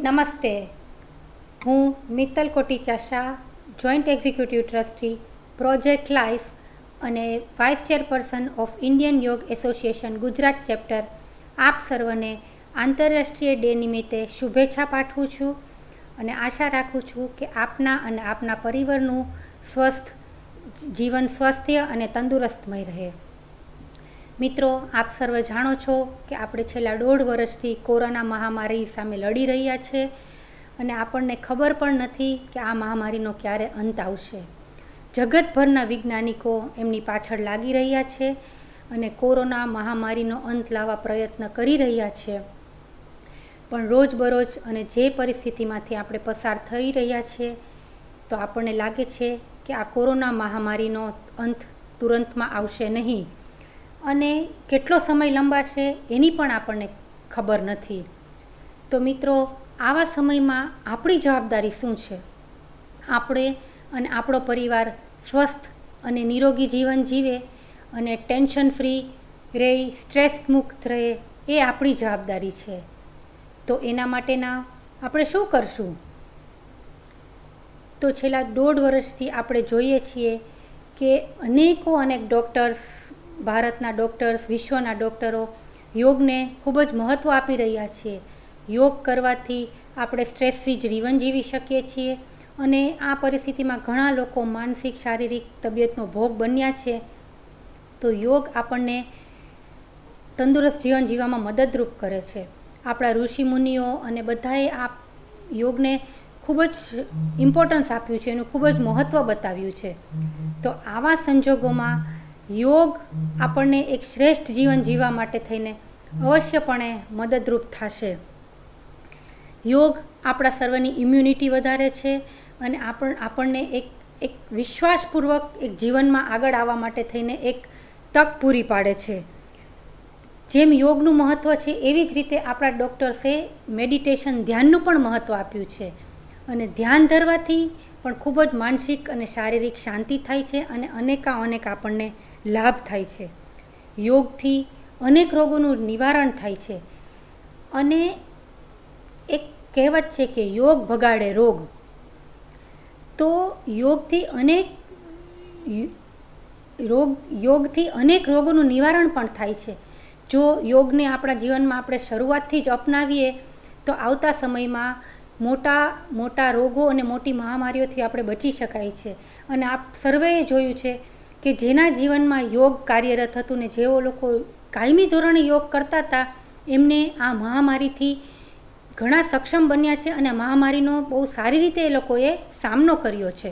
નમસ્તે, હું Mittal Koticha Shah, joint executive trustee, project life અને vice chairperson of Indian Yoga association Gujarat chapter આપ સર્વને આંતરરાષ્ટ્રીય ડે નિમિત્તે શુભેચ્છા પાઠવું છું અને આશા રાખું છું કે આપના અને આપના પરિવારનું જીવન સ્વસ્થ્ય અને તંદુરસ્તમય રહે. મિત્રો, આપ સર્વે જાણો છો કે આપણે છેલ્લા 1.5 વર્ષથી કોરોના મહામારી સામે લડી રહ્યા છે અને આપણને ખબર પણ નથી કે આ મહામારીનો ક્યારે અંત આવશે. જગતભરના વૈજ્ઞાનિકો એમની પાછળ લાગી રહ્યા છે અને કોરોના મહામારીનો અંત લાવવા પ્રયત્ન કરી રહ્યા છે. પણ રોજબરોજ અને જે પરિસ્થિતિમાંથી આપણે પસાર થઈ રહ્યા છીએ તો આપણને લાગે છે કે આ કોરોના મહામારીનો અંત તુરંતમાં આવશે નહીં અને કેટલો સમય લંબાશે એની પણ આપણને ખબર નથી. તો મિત્રો, આવા સમયમાં આપણી જવાબદારી શું છે? આપણે અને આપણો પરિવાર સ્વસ્થ અને નિરોગી જીવન જીવે અને ટેન્શન ફ્રી રહે, સ્ટ્રેસ મુક્ત રહે, એ આપણી જવાબદારી છે. તો એના માટેના આપણે શું કરશું? તો છેલ્લા 1.5 વર્ષથી આપણે જોઈએ છીએ કે અનેક ડૉક્ટર્સ, ભારતના ડૉક્ટર્સ, વિશ્વના ડૉક્ટરો યોગને ખૂબ જ મહત્ત્વ આપી રહ્યા છે. યોગ કરવાથી આપણે સ્ટ્રેસ ફ્રી જીવન જીવી શકીએ છીએ અને આ પરિસ્થિતિમાં ઘણા લોકો માનસિક શારીરિક તબિયતનો ભોગ બન્યા છે. તો યોગ આપણને તંદુરસ્ત જીવન જીવવામાં મદદરૂપ કરે છે. આપણા ઋષિમુનિઓ અને બધાએ આ યોગને ખૂબ જ ઇમ્પોર્ટન્સ આપ્યું છે, એનું ખૂબ જ મહત્ત્વ બતાવ્યું છે. તો આવા સંજોગોમાં યોગ આપણને એક શ્રેષ્ઠ જીવન જીવવા માટે થઈને અવશ્યપણે મદદરૂપ થશે. યોગ આપણા સર્વની ઇમ્યુનિટી વધારે છે અને આપણને એક વિશ્વાસપૂર્વક એક જીવનમાં આગળ આવવા માટે થઈને એક તક પૂરી પાડે છે. જેમ યોગનું મહત્ત્વ છે એવી જ રીતે આપણા ડૉક્ટર્સે મેડિટેશન, ધ્યાનનું પણ મહત્ત્વ આપ્યું છે અને ધ્યાન ધરવાથી પણ ખૂબ જ માનસિક અને શારીરિક શાંતિ થાય છે અને અનેક આપણને લાભ થાય છે. યોગથી અનેક રોગોનું નિવારણ થાય છે અને એક કહેવત છે કે યોગ ભગાડે રોગ. તો યોગથી અનેક રોગોનું નિવારણ પણ થાય છે. જો યોગને આપણા જીવનમાં આપણે શરૂઆતથી જ અપનાવીએ તો આવતા સમયમાં મોટા રોગો અને મોટી મહામારીઓથી આપણે બચી શકાય છે. અને આપ સર્વેએ જોયું છે કે જેના જીવનમાં યોગ કાર્યરત હતું ને જેઓ લોકો કાયમી ધોરણે યોગ કરતા હતા એમને આ મહામારીથી ઘણા સક્ષમ બન્યા છે અને મહામારીનો બહુ સારી રીતે એ લોકોએ સામનો કર્યો છે.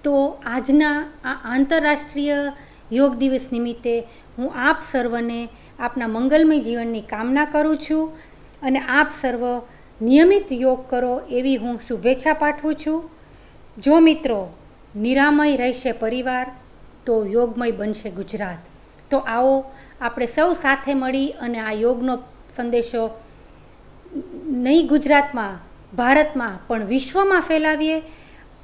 તો આજના આ આંતરરાષ્ટ્રીય યોગ દિવસ નિમિત્તે હું આપ સર્વને આપના મંગલમય જીવનની કામના કરું છું અને આપ સર્વ નિયમિત યોગ કરો એવી હું શુભેચ્છા પાઠવું છું. જો મિત્રો, નિરામય રહેશે પરિવાર તો યોગમય બનશે ગુજરાત. તો આવો આપણે સૌ સાથે મળી અને આ યોગનો સંદેશો નહીં ગુજરાતમાં, ભારતમાં પણ વિશ્વમાં ફેલાવીએ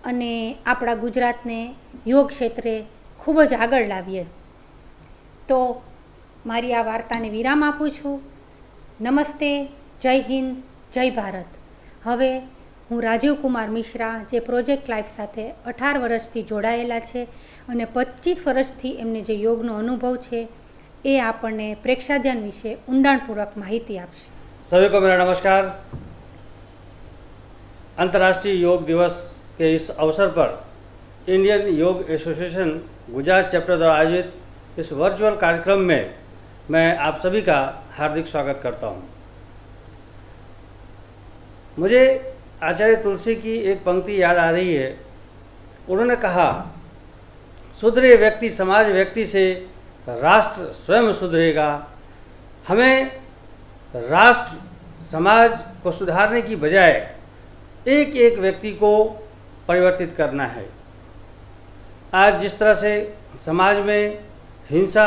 અને આપણા ગુજરાતને યોગ ક્ષેત્રે ખૂબ જ આગળ લાવીએ. તો મારી આ વાર્તાને વિરામ આપું છું. નમસ્તે, જય હિન્દ, જય ભારત. હવે હું રાજીવ કુમાર મિશ્રા, જે પ્રોજેક્ટ લાઈફ સાથે 18 વર્ષથી જોડાયેલા છે અને 25 વર્ષથી એમને જે યોગનો અનુભવ છે એ આપણને પ્રેક્ષાધ્યાન વિશે ઊંડાણપૂર્વક માહિતી આપશે. सभी को मेरा नमस्कार. अंतर्राष्ट्रीय योग दिवस के इस अवसर पर इंडियन योग एसोसिएशन गुजरात चैप्टर द्वारा आयोजित इस वर्चुअल कार्यक्रम में मैं आप सभी का हार्दिक स्वागत करता हूं. मुझे आचार्य तुलसी की एक पंक्ति याद आ रही है. उन्होंने कहा, सुधरे व्यक्ति समाज व्यक्ति से राष्ट्र स्वयं सुधरेगा. हमें राष्ट्र समाज को सुधारने की बजाय एक व्यक्ति को परिवर्तित करना है. आज जिस तरह से समाज में हिंसा,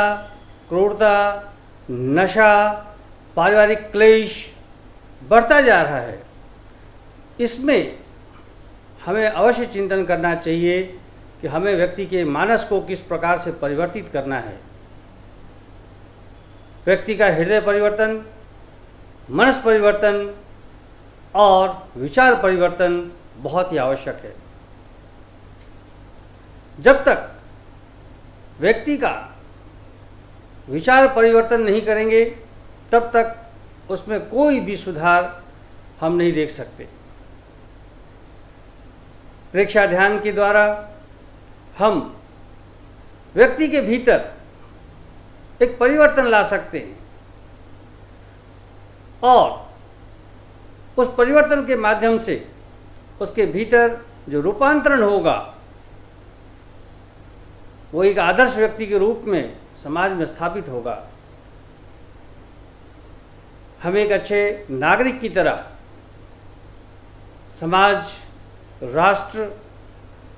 क्रूरता, नशा, पारिवारिक क्लेश बढ़ता जा रहा है, इसमें हमें अवश्य चिंतन करना चाहिए कि हमें व्यक्ति के मानस को किस प्रकार से परिवर्तित करना है. व्यक्ति का हृदय परिवर्तन, मनस परिवर्तन और विचार परिवर्तन बहुत ही आवश्यक है। जब तक व्यक्ति का विचार परिवर्तन नहीं करेंगे तब तक उसमें कोई भी सुधार हम नहीं देख सकते। प्रेक्षा ध्यान के द्वारा हम व्यक्ति के भीतर एक परिवर्तन ला सकते हैं और उस परिवर्तन के माध्यम से उसके भीतर जो रूपांतरण होगा वो एक आदर्श व्यक्ति के रूप में समाज में स्थापित होगा। हमें एक अच्छे नागरिक की तरह समाज, राष्ट्र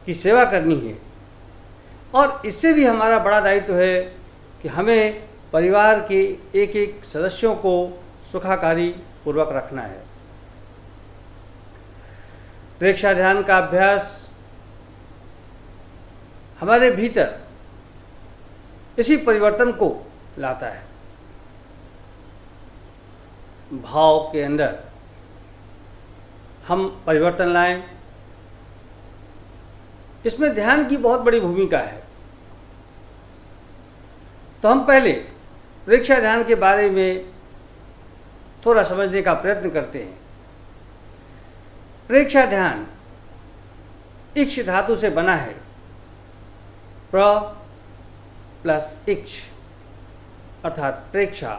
की सेवा करनी है और इससे भी हमारा बड़ा दायित्व है कि हमें परिवार के एक एक सदस्यों को सुखाकारी पूर्वक रखना है। प्रेक्षा ध्यान का अभ्यास हमारे भीतर इसी परिवर्तन को लाता है। भाव के अंदर हम परिवर्तन लाएं, इसमें ध्यान की बहुत बड़ी भूमिका है। तो हम पहले प्रेक्षा ध्यान के बारे में थोड़ा समझने का प्रयत्न करते हैं। प्रेक्षा ध्यान इक्ष धातु से बना है, प्र प्लस इक्ष अर्थात प्रेक्षा।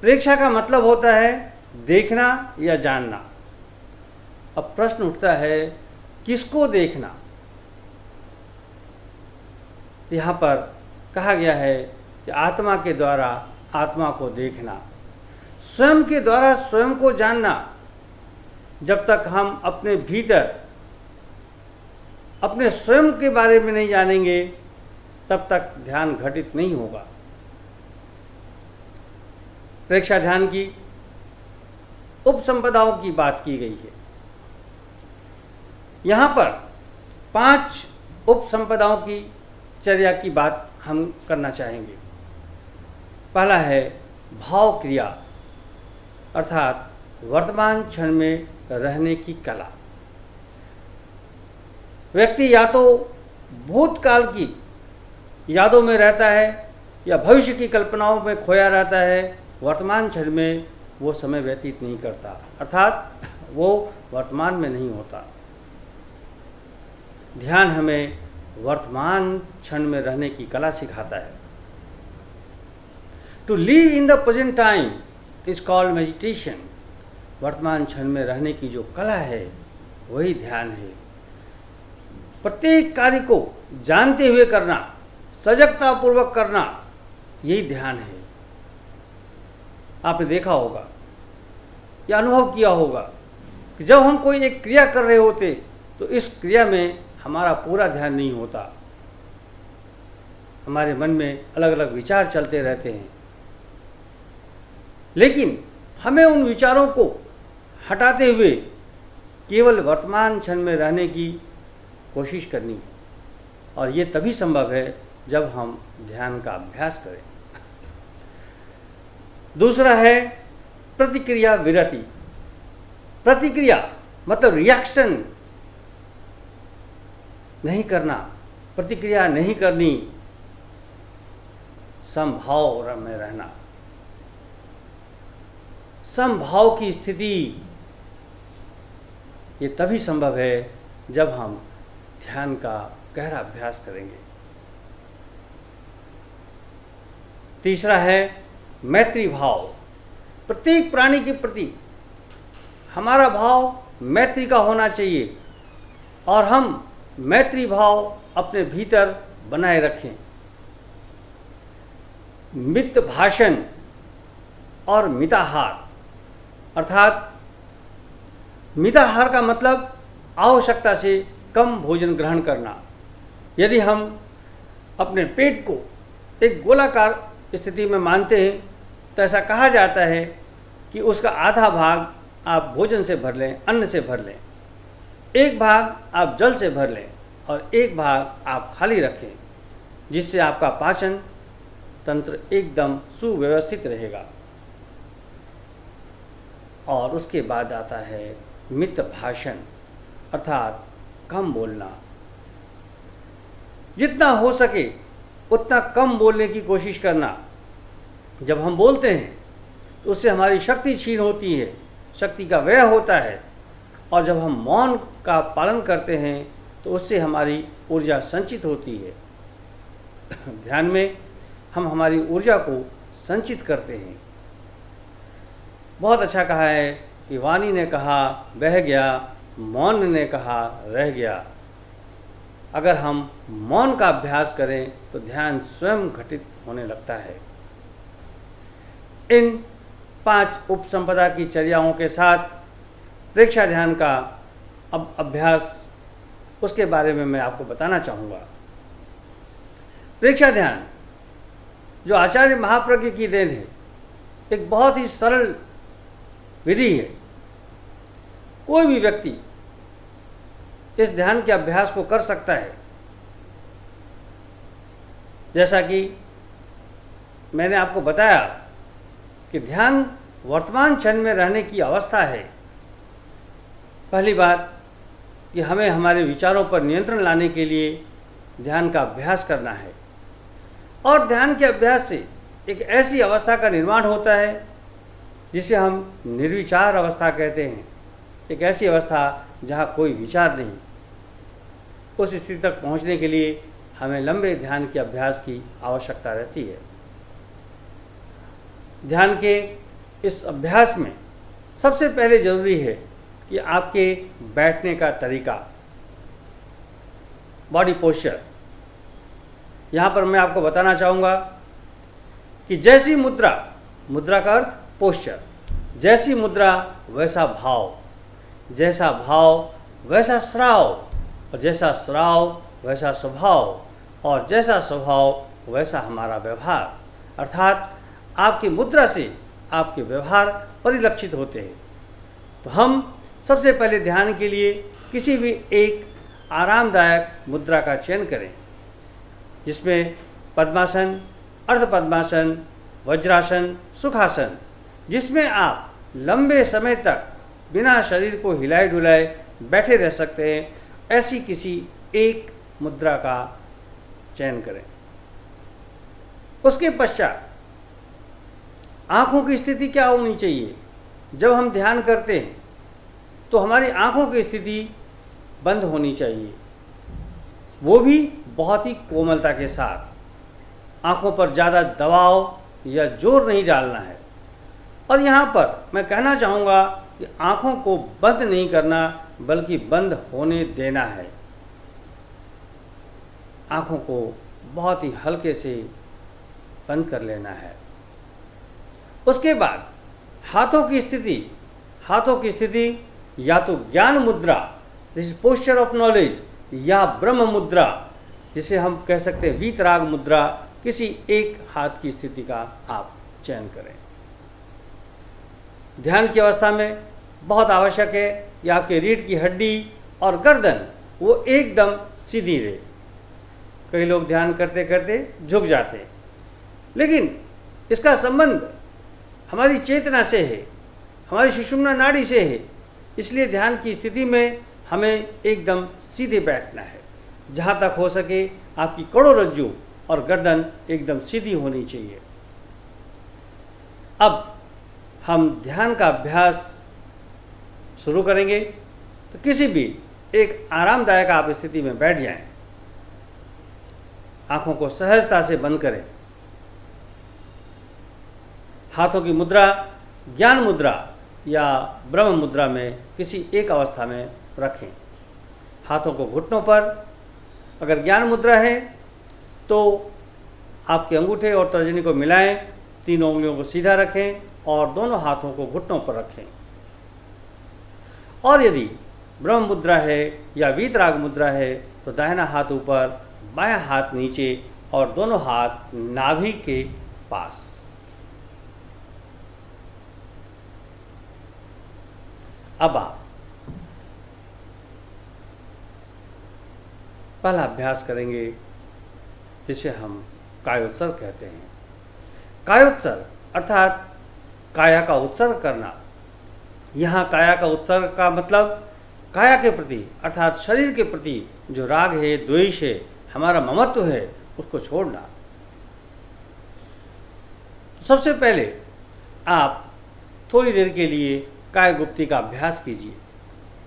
प्रेक्षा का मतलब होता है देखना या जानना। अब प्रश्न उठता है किसको देखना। यहाँ पर कहा गया है कि आत्मा के द्वारा आत्मा को देखना, स्वयं के द्वारा स्वयं को जानना। जब तक हम अपने भीतर अपने स्वयं के बारे में नहीं जानेंगे तब तक ध्यान घटित नहीं होगा। प्रेक्षा ध्यान की उपसंपदाओं की बात की गई है। यहाँ पर 5 उपसंपदाओं की चर्या की बात हम करना चाहेंगे। पहला है भाव क्रिया अर्थात वर्तमान क्षण में रहने की कला। व्यक्ति या तो भूतकाल की यादों में रहता है या भविष्य की कल्पनाओं में खोया रहता है, वर्तमान क्षण में वो समय व्यतीत नहीं करता, अर्थात वो वर्तमान में नहीं होता। ध्यान हमें वर्तमान क्षण में रहने की कला सिखाता है। To live in the present time is called meditation. वर्तमान क्षण में रहने की जो कला है वही ध्यान है। प्रत्येक कार्य को जानते हुए करना, सजगता पूर्वक करना, यही ध्यान है। आपने देखा होगा या अनुभव किया होगा कि जब हम कोई एक क्रिया कर रहे होते तो इस क्रिया में हमारा पूरा ध्यान नहीं होता। हमारे मन में अलग अलग विचार चलते रहते हैं, लेकिन हमें उन विचारों को हटाते हुए केवल वर्तमान क्षण में रहने की कोशिश करनी है। और ये तभी संभव है जब हम ध्यान का अभ्यास करें। दूसरा है प्रतिक्रिया विरति। प्रतिक्रिया मतलब रिएक्शन नहीं करना, प्रतिक्रिया नहीं करनी, समभाव में रहना। समभाव की स्थिति ये तभी संभव है जब हम ध्यान का गहरा अभ्यास करेंगे। तीसरा है मैत्री भाव। प्रत्येक प्राणी के प्रति हमारा भाव मैत्री का होना चाहिए और हम मैत्री भाव अपने भीतर बनाए रखें। मित भाषण और मिताहार अर्थात मिताहार का मतलब आवश्यकता से कम भोजन ग्रहण करना। यदि हम अपने पेट को एक गोलाकार स्थिति में मानते हैं तो ऐसा कहा जाता है कि उसका आधा भाग आप भोजन से भर लें, अन्न से भर लें, एक भाग आप जल से भर लें और एक भाग आप खाली रखें, जिससे आपका पाचन तंत्र एकदम सुव्यवस्थित रहेगा। और उसके बाद आता है मित भाषण, अर्थात कम बोलना। जितना हो सके उतना कम बोलने की कोशिश करना। जब हम बोलते हैं तो उससे हमारी शक्ति छीन होती है, शक्ति का व्यय होता है, और जब हम मौन का पालन करते हैं तो उससे हमारी ऊर्जा संचित होती है। ध्यान में हम हमारी ऊर्जा को संचित करते हैं। बहुत अच्छा कहा है कि वाणी ने कहा बह गया, मौन ने कहा रह गया। अगर हम मौन का अभ्यास करें तो ध्यान स्वयं घटित होने लगता है। इन 5 उपसंपदा की चर्याओं के साथ प्रेक्षा ध्यान का अब अभ्यास, उसके बारे में मैं आपको बताना चाहूँगा। प्रेक्षा ध्यान जो आचार्य महाप्रज्ञ की देन है, एक बहुत ही सरल विधि है। कोई भी व्यक्ति इस ध्यान के अभ्यास को कर सकता है। जैसा कि मैंने आपको बताया कि ध्यान वर्तमान क्षण में रहने की अवस्था है। पहली बात कि हमें हमारे विचारों पर नियंत्रण लाने के लिए ध्यान का अभ्यास करना है, और ध्यान के अभ्यास से एक ऐसी अवस्था का निर्माण होता है जिसे हम निर्विचार अवस्था कहते हैं। एक ऐसी अवस्था जहाँ कोई विचार नहीं। उस स्थिति तक पहुँचने के लिए हमें लंबे ध्यान के अभ्यास की आवश्यकता रहती है। ध्यान के इस अभ्यास में सबसे पहले जरूरी है कि आपके बैठने का तरीका, बॉडी पोस्चर। यहाँ पर मैं आपको बताना चाहूँगा कि जैसी मुद्रा, मुद्रा का अर्थ पोस्चर, जैसी मुद्रा वैसा भाव, जैसा भाव वैसा श्राव, और जैसा श्राव वैसा स्वभाव, और जैसा स्वभाव वैसा हमारा व्यवहार। अर्थात आपकी मुद्रा से आपके व्यवहार परिलक्षित होते हैं। तो हम सबसे पहले ध्यान के लिए किसी भी एक आरामदायक मुद्रा का चयन करें, जिसमें पद्मासन, अर्ध पद्मासन, वज्रासन, सुखासन, जिसमें आप लंबे समय तक बिना शरीर को हिलाए डुलाए बैठे रह सकते हैं। ऐसी किसी एक मुद्रा का चयन करें। उसके पश्चात आँखों की स्थिति क्या होनी चाहिए? जब हम ध्यान करते हैं तो हमारी आँखों की स्थिति बंद होनी चाहिए, वो भी बहुत ही कोमलता के साथ। आँखों पर ज़्यादा दबाव या जोर नहीं डालना है। और यहाँ पर मैं कहना चाहूँगा कि आँखों को बंद नहीं करना, बल्कि बंद होने देना है। आँखों को बहुत ही हल्के से बंद कर लेना है। उसके बाद हाथों की स्थिति या तो ज्ञान मुद्रा, this is posture of knowledge, या ब्रह्म मुद्रा, जिसे हम कह सकते हैं वीतराग मुद्रा, किसी एक हाथ की स्थिति का आप चयन करें। ध्यान की अवस्था में बहुत आवश्यक है कि आपके रीढ़ की हड्डी और गर्दन वो एकदम सीधी रहे। कई लोग ध्यान करते करते झुक जाते हैं, लेकिन इसका संबंध हमारी चेतना से है, हमारी सुषुम्ना नाड़ी से है। इसलिए ध्यान की स्थिति में हमें एकदम सीधे बैठना है। जहाँ तक हो सके आपकी करोड़रज्जु और गर्दन एकदम सीधी होनी चाहिए। अब हम ध्यान का अभ्यास शुरू करेंगे, तो किसी भी एक आरामदायक आप स्थिति में बैठ जाएं। आंखों को सहजता से बंद करें। हाथों की मुद्रा ज्ञान मुद्रा या ब्रह्म मुद्रा में किसी एक अवस्था में रखें। हाथों को घुटनों पर, अगर ज्ञान मुद्रा है तो आपके अंगूठे और तर्जनी को मिलाएं, तीनों उंगलियों को सीधा रखें और दोनों हाथों को घुटनों पर रखें। और यदि ब्रह्म मुद्रा है या वीतराग मुद्रा है तो दाहिना हाथ ऊपर, बायां हाथ नीचे और दोनों हाथ नाभि के पास। अब आप पहला अभ्यास करेंगे जिसे हम कायोत्सर्ग कहते हैं। कायोत्सर्ग अर्थात काया का उत्सर्ग करना। यहाँ काया का उत्सर्ग का मतलब काया के प्रति अर्थात शरीर के प्रति जो राग है, द्वेष है, हमारा ममत्व है, उसको छोड़ना। तो सबसे पहले आप थोड़ी देर के लिए काय गुप्ती का अभ्यास कीजिए।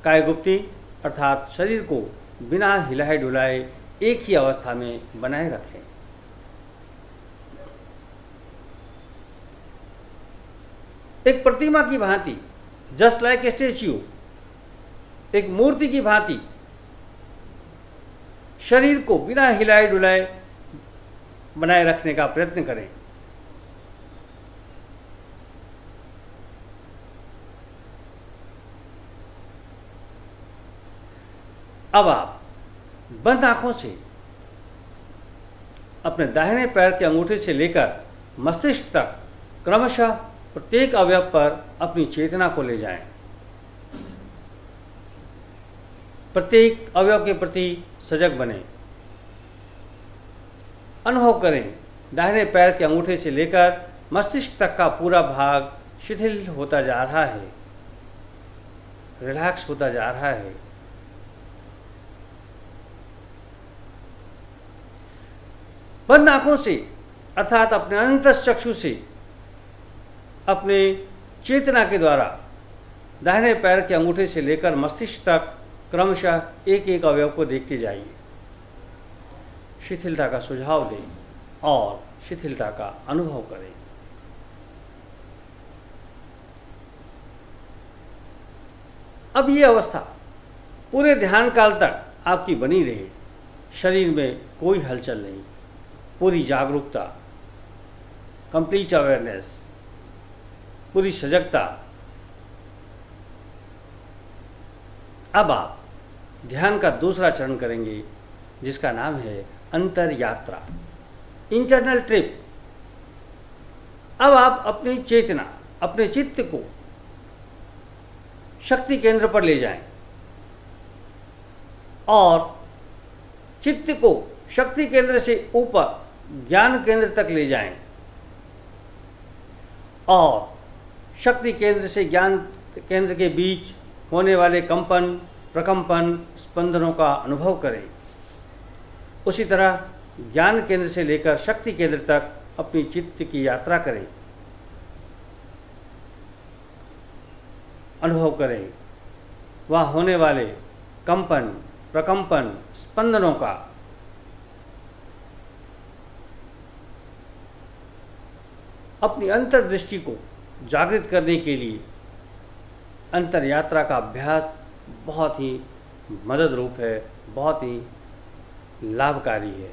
काय गुप्ती अर्थात शरीर को बिना हिलाए डुलाए एक ही अवस्था में बनाए रखें। एक प्रतिमा की भांति, जस्ट लाइक ए स्टेच्यू, एक मूर्ति की भांति शरीर को बिना हिलाए डुलाए बनाए रखने का प्रयत्न करें। अब आप बंद आंखों से अपने दाहिने पैर के अंगूठे से लेकर मस्तिष्क तक क्रमशः प्रत्येक अवयव पर अपनी चेतना को ले जाएं। प्रत्येक अवयव के प्रति सजग बने। अनुभव करें, दाहिने पैर के अंगूठे से लेकर मस्तिष्क तक का पूरा भाग शिथिल होता जा रहा है, रिलैक्स होता जा रहा है। बंद आंखों से अर्थात अपने अंतःचक्षु से अपने चेतना के द्वारा दाहिने पैर के अंगूठे से लेकर मस्तिष्क तक क्रमशः एक एक अवयव को देखते जाइए। शिथिलता का सुझाव दें और शिथिलता का अनुभव करें। अब ये अवस्था पूरे ध्यान काल तक आपकी बनी रहे। शरीर में कोई हलचल नहीं, पूरी जागरूकता, कंप्लीट अवेयरनेस, पूरी सजगता। अब आप ध्यान का दूसरा चरण करेंगे जिसका नाम है अंतर यात्रा, इंटरनल ट्रिप। अब आप अपनी चेतना, अपने चित्त को शक्ति केंद्र पर ले जाएं और चित्त को शक्ति केंद्र से ऊपर ज्ञान केंद्र तक ले जाएं और शक्ति केंद्र से ज्ञान केंद्र के बीच होने वाले कंपन, प्रकंपन, स्पंदनों का अनुभव करें। उसी तरह ज्ञान केंद्र से लेकर शक्ति केंद्र तक अपनी चित्त की यात्रा करें। अनुभव करें वहाँ होने वाले कंपन, प्रकंपन, स्पंदनों का। अपनी अंतर्दृष्टि को जागृत करने के लिए अंतर यात्रा का अभ्यास बहुत ही मदद रूप है, बहुत ही लाभकारी है।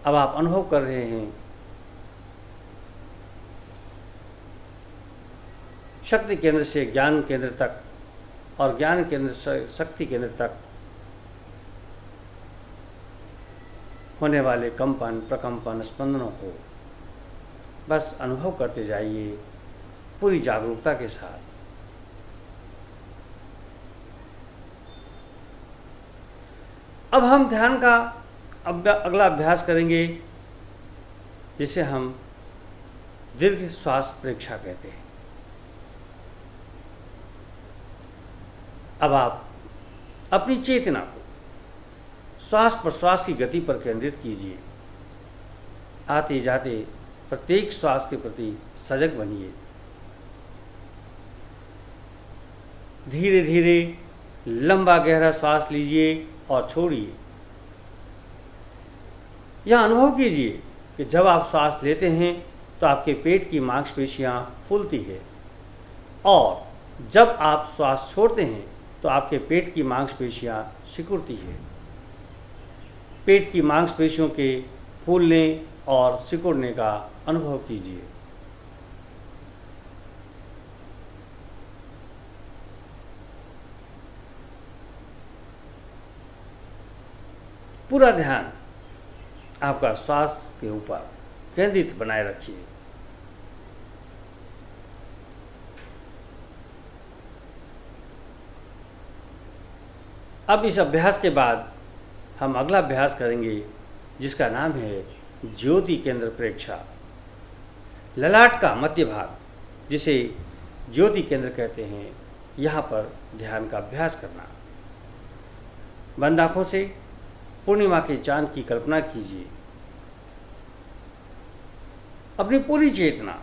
अब आप अनुभव कर रहे हैं शक्ति केंद्र से ज्ञान केंद्र तक और ज्ञान केंद्र से शक्ति केंद्र तक होने वाले कंपन, प्रकंपन, स्पंदनों को बस अनुभव करते जाइए पूरी जागरूकता के साथ। अब हम ध्यान का अगला अभ्यास करेंगे जिसे हम दीर्घ श्वास परीक्षा कहते हैं। अब आप अपनी चेतना को श्वास प्रश्वास की गति पर केंद्रित कीजिए। आते जाते प्रत्येक श्वास के प्रति सजग बनिए। धीरे धीरे लंबा गहरा श्वास लीजिए और छोड़िए। यह अनुभव कीजिए कि जब आप श्वास लेते हैं तो आपके पेट की मांसपेशियां फूलती है और जब आप श्वास छोड़ते हैं तो आपके पेट की मांसपेशियां सिकुड़ती है। पेट की मांसपेशियों के फूलने और सिकुड़ने का अनुभव कीजिए। पूरा ध्यान आपका श्वास के ऊपर केंद्रित बनाए रखिए। अब इस अभ्यास के बाद हम अगला अभ्यास करेंगे जिसका नाम है ज्योति केंद्र प्रेक्षा, ललाट का मध्य भाग जिसे ज्योति केंद्र कहते हैं, यहाँ पर ध्यान का अभ्यास करना। बंद आंखों से पूर्णिमा के चांद की कल्पना कीजिए। अपनी पूरी चेतना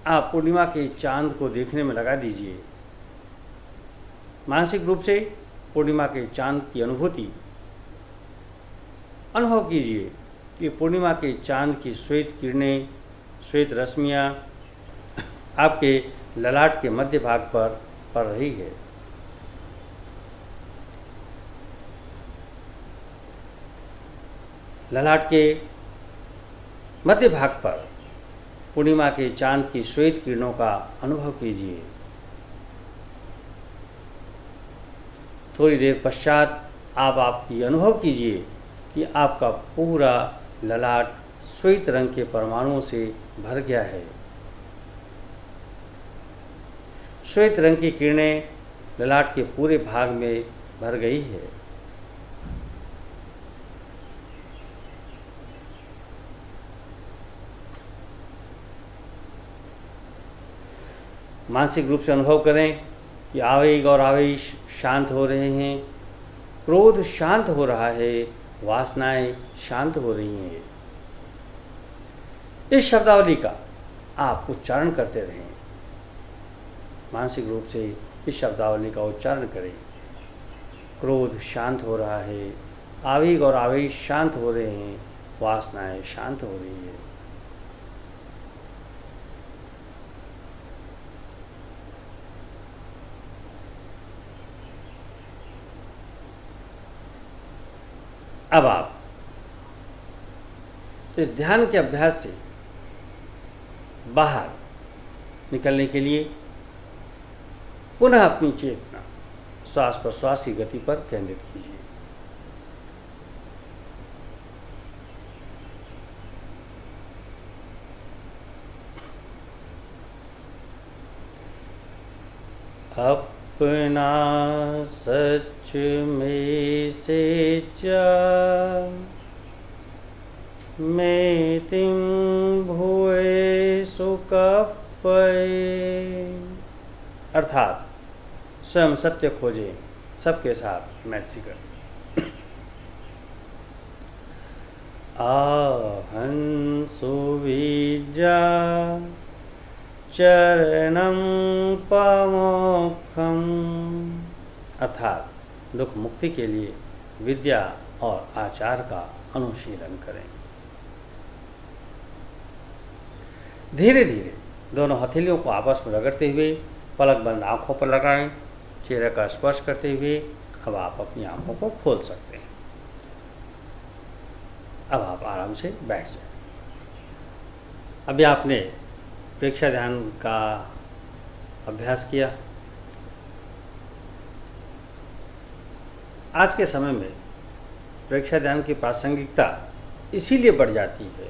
आप पूर्णिमा के चांद को देखने में लगा दीजिए। मानसिक रूप से पूर्णिमा के चांद की अनुभव कीजिए कि पूर्णिमा के चांद की श्वेत किरणें, श्वेत रश्मियाँ आपके ललाट के मध्य भाग पर पड़ रही है। ललाट के मध्य भाग पर पूर्णिमा के चांद की श्वेत किरणों का अनुभव कीजिए। थोड़ी देर पश्चात आप आपकी अनुभव कीजिए कि आपका पूरा ललाट श्वेत रंग के परमाणुओं से भर गया है। श्वेत रंग की किरणें ललाट के पूरे भाग में भर गई है। मानसिक रूप से अनुभव करें कि आवेग और आवेश शांत हो रहे हैं, क्रोध शांत हो रहा है, वासनाएं शांत हो रही हैं। इस शब्दावली का आप उच्चारण करते रहें। मानसिक रूप से इस शब्दावली का उच्चारण करें। क्रोध शांत हो रहा है, आवेग और आवेश शांत हो रहे हैं, वासनाएं शांत हो रही है। अब आप इस ध्यान के अभ्यास से बाहर निकलने के लिए पुनः अपनी चेतना श्वास प्रश्वास की गति पर केंद्रित कीजिए। अपना सच में से जा मैं तिम भुए सुकपय, अर्थात स्वयं सत्य खोजे, सबके साथ मैत्री करें। आहं सुविद्या चरणं पमोक्षम, अर्थात दुख मुक्ति के लिए विद्या और आचार का अनुशीलन करें। धीरे धीरे दोनों हथेलियों को आपस में रगड़ते हुए पलक बंद आंखों पर लगाएं। चेहरे का स्पर्श करते हुए अब आप अपनी आंखों को खोल सकते हैं। अब आप आराम से बैठ जाएं। अभी आपने प्रेक्षा ध्यान का अभ्यास किया। आज के समय में प्रेक्षा ध्यान की प्रासंगिकता इसीलिए बढ़ जाती है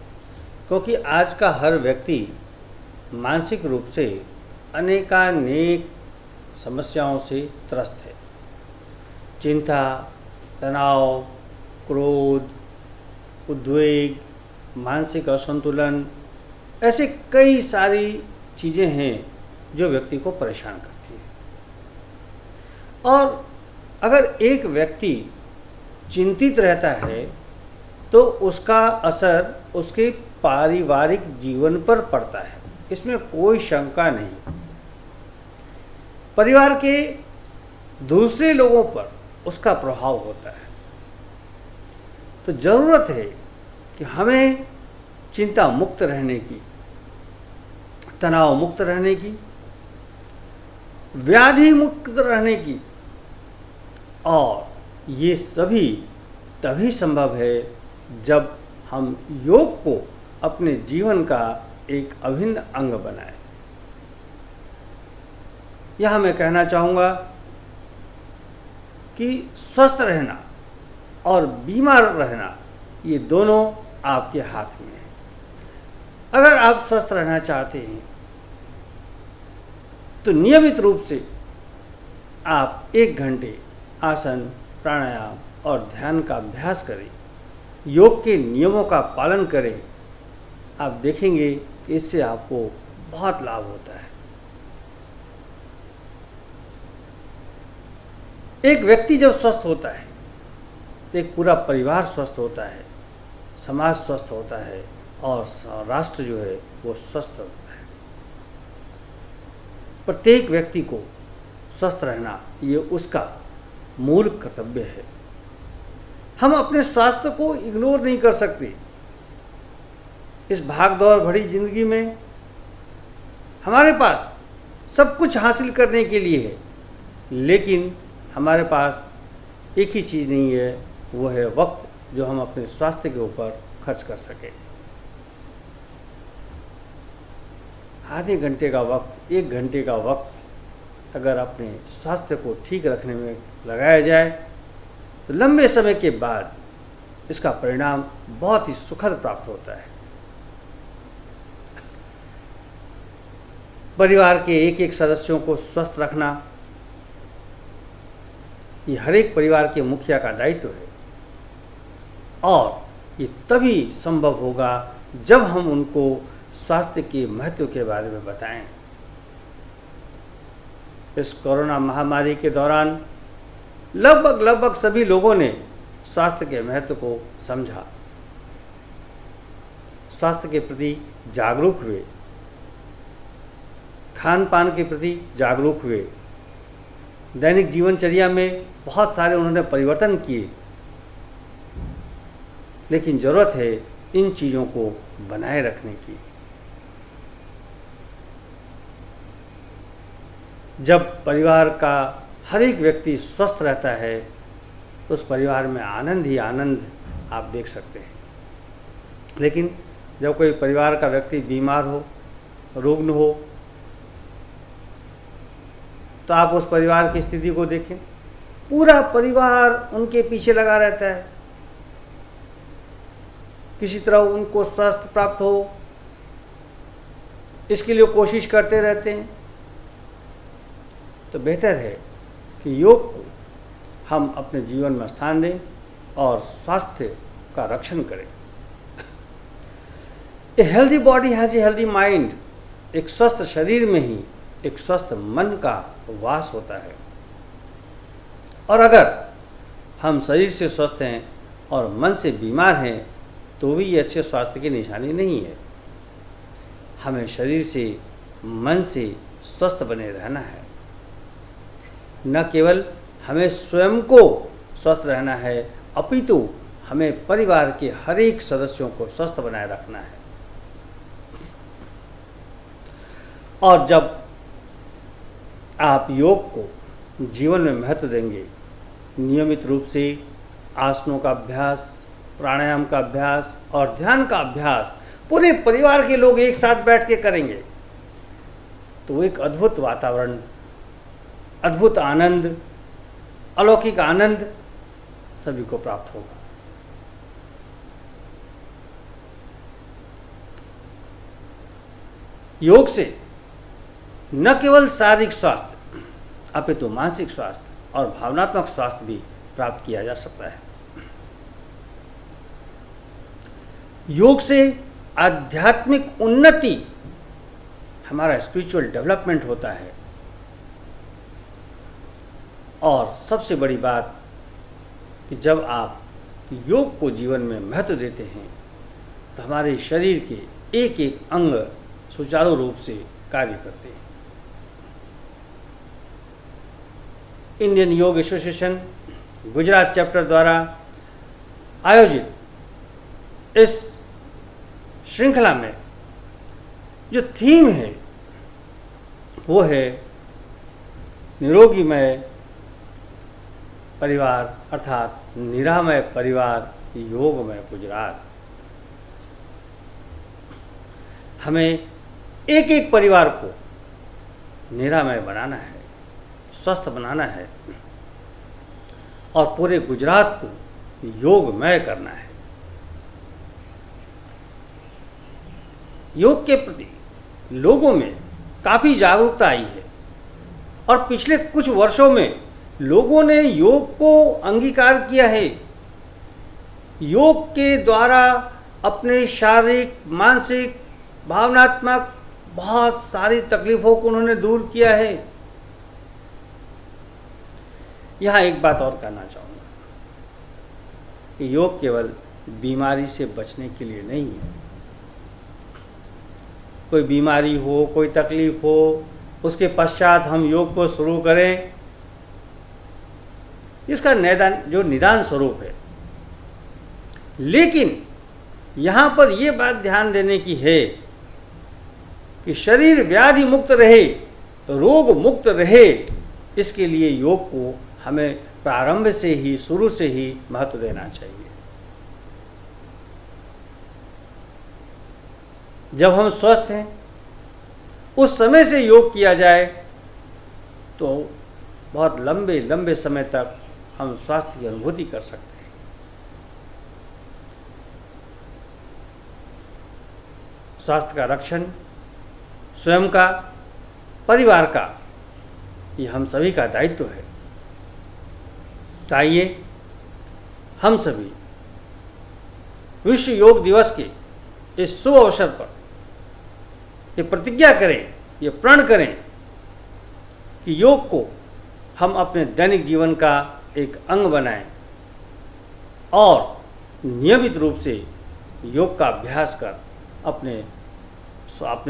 क्योंकि आज का हर व्यक्ति मानसिक रूप से अनेकानेक समस्याओं से त्रस्त है। चिंता, तनाव, क्रोध, उद्वेग, मानसिक असंतुलन, ऐसे कई सारी चीज़ें हैं जो व्यक्ति को परेशान करती है। और अगर एक व्यक्ति चिंतित रहता है तो उसका असर उसके पारिवारिक जीवन पर पड़ता है, इसमें कोई शंका नहीं। परिवार के दूसरे लोगों पर उसका प्रभाव होता है। तो जरूरत है कि हमें चिंता मुक्त रहने की, तनाव मुक्त रहने की, व्याधि मुक्त रहने की, और ये सभी तभी संभव है जब हम योग को अपने जीवन का एक अभिन्न अंग बनाएं। यह मैं कहना चाहूँगा कि स्वस्थ रहना और बीमार रहना ये दोनों आपके हाथ में है। अगर आप स्वस्थ रहना चाहते हैं तो नियमित रूप से आप 1 घंटे आसन, प्राणायाम और ध्यान का अभ्यास करें। योग के नियमों का पालन करें, आप देखेंगे कि इससे आपको बहुत लाभ होता है। एक व्यक्ति जब स्वस्थ होता है तो एक पूरा परिवार स्वस्थ होता है, समाज स्वस्थ होता है और राष्ट्र जो है वो स्वस्थ होता है। प्रत्येक व्यक्ति को स्वस्थ रहना ये उसका मूल कर्तव्य है। हम अपने स्वास्थ्य को इग्नोर नहीं कर सकते। इस भागदौड़ भरी जिंदगी में हमारे पास सब कुछ हासिल करने के लिए है, लेकिन हमारे पास एक ही चीज़ नहीं है, वो है वक्त जो हम अपने स्वास्थ्य के ऊपर खर्च कर सकें। आधे घंटे का वक्त, 1 घंटे का वक्त अगर अपने स्वास्थ्य को ठीक रखने में लगाया जाए तो लंबे समय के बाद इसका परिणाम बहुत ही सुखद प्राप्त होता है। परिवार के एक एक सदस्यों को स्वस्थ रखना ये हर एक परिवार के मुखिया का दायित्व है और ये तभी संभव होगा जब हम उनको स्वास्थ्य के महत्व के बारे में बताएं। इस कोरोना महामारी के दौरान लगभग सभी लोगों ने स्वास्थ्य के महत्व को समझा, स्वास्थ्य के प्रति जागरूक हुए, खान पान के प्रति जागरूक हुए, दैनिक जीवनचर्या में बहुत सारे उन्होंने परिवर्तन किए। लेकिन ज़रूरत है इन चीज़ों को बनाए रखने की। जब परिवार का हर एक व्यक्ति स्वस्थ रहता है तो उस परिवार में आनंद ही आनंद आप देख सकते हैं। लेकिन जब कोई परिवार का व्यक्ति बीमार हो, रुग्ण हो, तो आप उस परिवार की स्थिति को देखें, पूरा परिवार उनके पीछे लगा रहता है, किसी तरह उनको स्वास्थ्य प्राप्त हो इसके लिए कोशिश करते रहते हैं। तो बेहतर है कि योग को हम अपने जीवन में स्थान दें और स्वास्थ्य का रक्षण करें। A healthy body has a healthy mind. एक स्वस्थ शरीर में ही एक स्वस्थ मन का वास होता है। और अगर हम शरीर से स्वस्थ हैं और मन से बीमार हैं तो भी ये अच्छे स्वास्थ्य की निशानी नहीं है। हमें शरीर से, मन से स्वस्थ बने रहना है। न केवल हमें स्वयं को स्वस्थ रहना है, अपितु हमें परिवार के हर एक सदस्यों को स्वस्थ बनाए रखना है। और जब आप योग को जीवन में महत्व देंगे, नियमित रूप से आसनों का अभ्यास, प्राणायाम का अभ्यास और ध्यान का अभ्यास पूरे परिवार के लोग एक साथ बैठ के करेंगे तो एक अद्भुत वातावरण, अद्भुत आनंद, अलौकिक आनंद सभी को प्राप्त होगा। योग से न केवल शारीरिक स्वास्थ्य अपितु मानसिक स्वास्थ्य और भावनात्मक स्वास्थ्य भी प्राप्त किया जा सकता है। योग से आध्यात्मिक उन्नति, हमारा स्पिरिचुअल डेवलपमेंट होता है। और सबसे बड़ी बात कि जब आप योग को जीवन में महत्व देते हैं तो हमारे शरीर के एक एक अंग सुचारू रूप से कार्य करते हैं। इंडियन योग एसोसिएशन गुजरात चैप्टर द्वारा आयोजित इस श्रृंखला में जो थीम है वो है निरोगीमय परिवार, अर्थात निरामय परिवार, योगमय गुजरात। हमें एक एक परिवार को निरामय बनाना है, स्वस्थ बनाना है और पूरे गुजरात को योगमय करना है। योग के प्रति लोगों में काफ़ी जागरूकता आई है और पिछले कुछ वर्षों में लोगों ने योग को अंगीकार किया है। योग के द्वारा अपने शारीरिक, मानसिक, भावनात्मक बहुत सारी तकलीफों को उन्होंने दूर किया है। यहाँ एक बात और कहना चाहूँगा कि योग केवल बीमारी से बचने के लिए नहीं है। कोई बीमारी हो, कोई तकलीफ हो, उसके पश्चात हम योग को शुरू करें, इसका निदान स्वरूप है। लेकिन यहाँ पर यह बात ध्यान देने की है कि शरीर व्याधि मुक्त रहे, रोग मुक्त रहे, इसके लिए योग को हमें प्रारंभ से ही, शुरू से ही महत्व देना चाहिए। जब हम स्वस्थ हैं उस समय से योग किया जाए तो बहुत लंबे लंबे समय तक हम स्वास्थ्य की अनुभूति कर सकते हैं। स्वास्थ्य का रक्षण स्वयं का, परिवार का, ये हम सभी का दायित्व है। आइए हम सभी विश्व योग दिवस के इस शुभ अवसर पर ये प्रतिज्ञा करें, ये प्रण करें कि योग को हम अपने दैनिक जीवन का एक अंग बनाएं और नियमित रूप से योग का अभ्यास कर अपने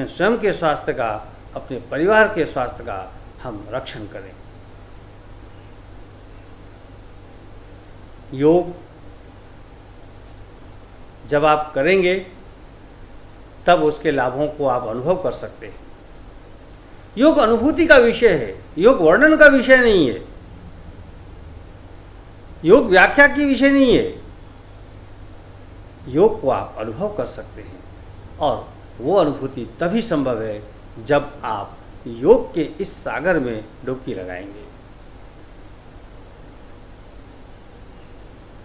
स्वयं के स्वास्थ्य का, अपने परिवार के स्वास्थ्य का हम रक्षण करें। योग जब आप करेंगे तब उसके लाभों को आप अनुभव कर सकते हैं। योग अनुभूति का विषय है, योग वर्णन का विषय नहीं है, योग व्याख्या की विषय नहीं है। योग को आप अनुभव कर सकते हैं और वो अनुभूति तभी संभव है जब आप योग के इस सागर में डुबकी लगाएंगे।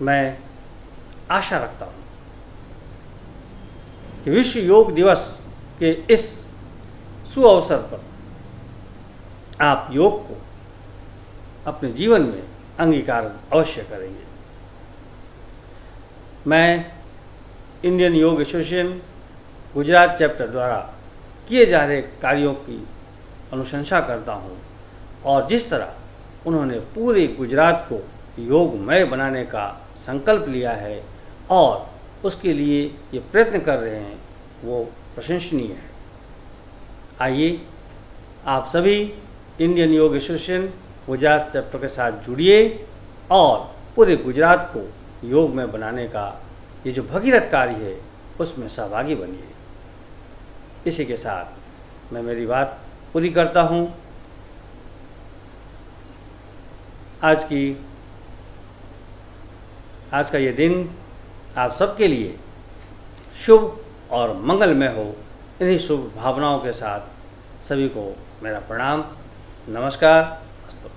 मैं आशा रखता हूं कि विश्व योग दिवस के इस शुभ अवसर पर आप योग को अपने जीवन में अंगीकार अवश्य करेंगे। मैं इंडियन योग एसोसिएशन गुजरात चैप्टर द्वारा किए जा रहे कार्यों की अनुशंसा करता हूं और जिस तरह उन्होंने पूरे गुजरात को योगमय बनाने का संकल्प लिया है और उसके लिए ये प्रयत्न कर रहे हैं, वो प्रशंसनीय है। आइए आप सभी इंडियन योग एसोसिएशन गुजरात चैप्टर के साथ जुड़िए और पूरे गुजरात को योग में बनाने का ये जो भगीरथ कार्य है उसमें सहभागी बनिए। इसी के साथ मैं मेरी बात पूरी करता हूँ। आज का ये दिन आप सबके लिए शुभ और मंगलमय हो। इन्हीं शुभ भावनाओं के साथ सभी को मेरा प्रणाम, नमस्कार, अस्तु।